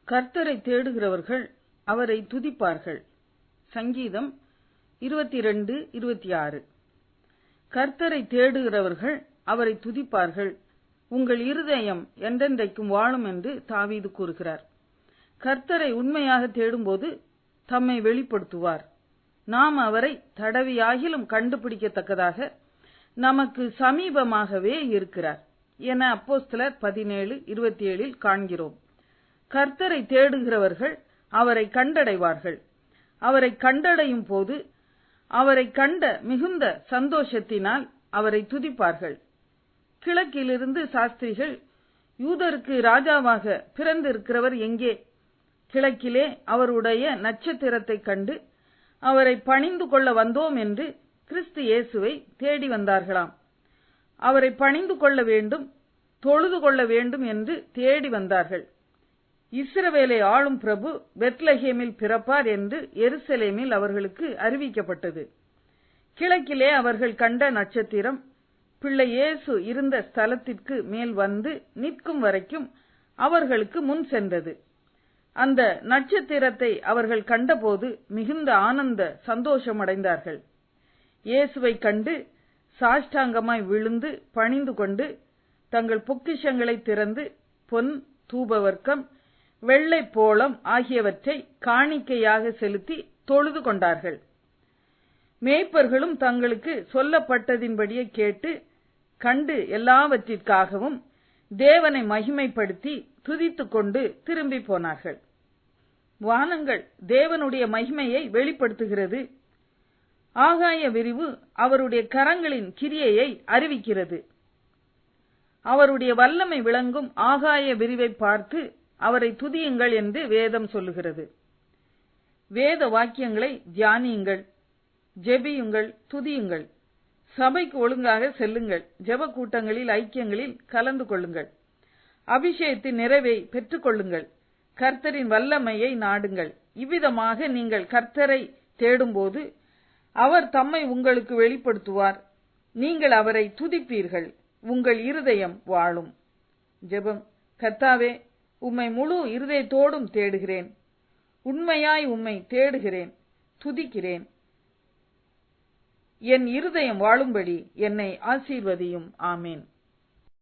கர்த்தரை தேடுகிறவர்கள் அவரை துதிப்பார்கள். சங்கீதம் 22:26. கர்த்தரை தேடுகிறவர்கள் அவரை துதிப்பார்கள், உங்கள் இருதயம் என்றென்றைக்கும் வாழும் என்று தாவீது கூறுகிறார். கர்த்தரை உண்மையாக தேடும்போது தம்மை வெளிப்படுத்துவார். நாம் அவரை தடவியாகிலும் கண்டுபிடிக்கத்தக்கதாக நமக்கு சமீபமாகவே இருக்கிறார் என அப்போஸ்தலர் 17:27 காண்கிறோம். கர்த்தரை தேடுகிறவர்கள் அவரை கண்டடைவார்கள். அவரை கண்டடையும் போது அவரை கண்ட மிகுந்த சந்தோஷத்தினால் அவரை துதிப்பார்கள். கிழக்கிலிருந்து சாஸ்திரிகள், யூதருக்கு ராஜாவாக பிறந்திருக்கிறவர் எங்கே? கிழக்கிலே அவருடைய நட்சத்திரத்தை கண்டு அவரை பணிந்து கொள்ள வந்தோம் என்று கிறிஸ்து இயேசுவை தேடி வந்தார்களாம். அவரை பணிந்து கொள்ள வேண்டும், தொழுது கொள்ள வேண்டும் என்று தேடி வந்தார்கள். இஸ்ரவேலை ஆளும் பிரபு பெத்லகேமில் பிறப்பார் என்று எருசலேமில் அவர்களுக்கு அறிவிக்கப்பட்டது. கிழக்கிலே அவர்கள் கண்ட நட்சத்திரம் பிள்ளை இயேசு இருந்த ஸ்தலத்திற்கு மேல் வந்து நிற்கும் வரைக்கும் அவர்களுக்கு முன் சென்றது. அந்த நட்சத்திரத்தை அவர்கள் கண்டபோது மிகுந்த ஆனந்த சந்தோஷமடைந்தார்கள். இயேசுவை கண்டு சாஷ்டாங்கமாய் விழுந்து பணிந்து கொண்டு தங்கள் பொக்கிஷங்களை திறந்து பொன், தூபவர்க்கம், வெள்ளை போளம் ஆகியவற்றை காணிக்கையாக செலுத்தி தொழுது கொண்டார்கள். மேய்ப்பர்களும் தங்களுக்கு சொல்லப்பட்டதின்படியே கேட்டு கண்டு எல்லாவற்றிற்காகவும் தேவனை மகிமைப்படுத்தி துதித்துக் கொண்டு திரும்பி போனார்கள். வானங்கள் தேவனுடைய மகிமையை வெளிப்படுத்துகிறது. ஆகாய விரிவு அவருடைய கரங்களின் கிரியையை அறிவிக்கிறது. அவருடைய வல்லமை விளங்கும் ஆகாய விரிவை பார்த்து அவரை துதியுங்கள் என்று வேதம் சொல்லுகிறது. வேத வாக்கியங்களை தியானியுங்கள், ஜெபியுங்கள், துதியுங்கள். சபைக்கு ஒழுங்காக செல்லுங்கள். ஜெப கூட்டங்களில், ஐக்கியங்களில் கலந்து கொள்ளுங்கள். அபிஷேகத்தின் நிறைவை பெற்றுக் கொள்ளுங்கள். கர்த்தரின் வல்லமையை நாடுங்கள். இவ்விதமாக நீங்கள் கர்த்தரை தேடும்போது அவர் தம்மை உங்களுக்கு வெளிப்படுத்துவார். நீங்கள் அவரை துதிப்பீர்கள். உங்கள் இருதயம் வாழும். ஜெபம். கர்த்தாவே, உம்மை முழு இருதயத்தோடும் தேடுகிறேன். உண்மையாய் உம்மை தேடுகிறேன், துதிக்கிறேன். என் இருதயம் வாழும்படி என்னை ஆசீர்வதியும். ஆமேன்.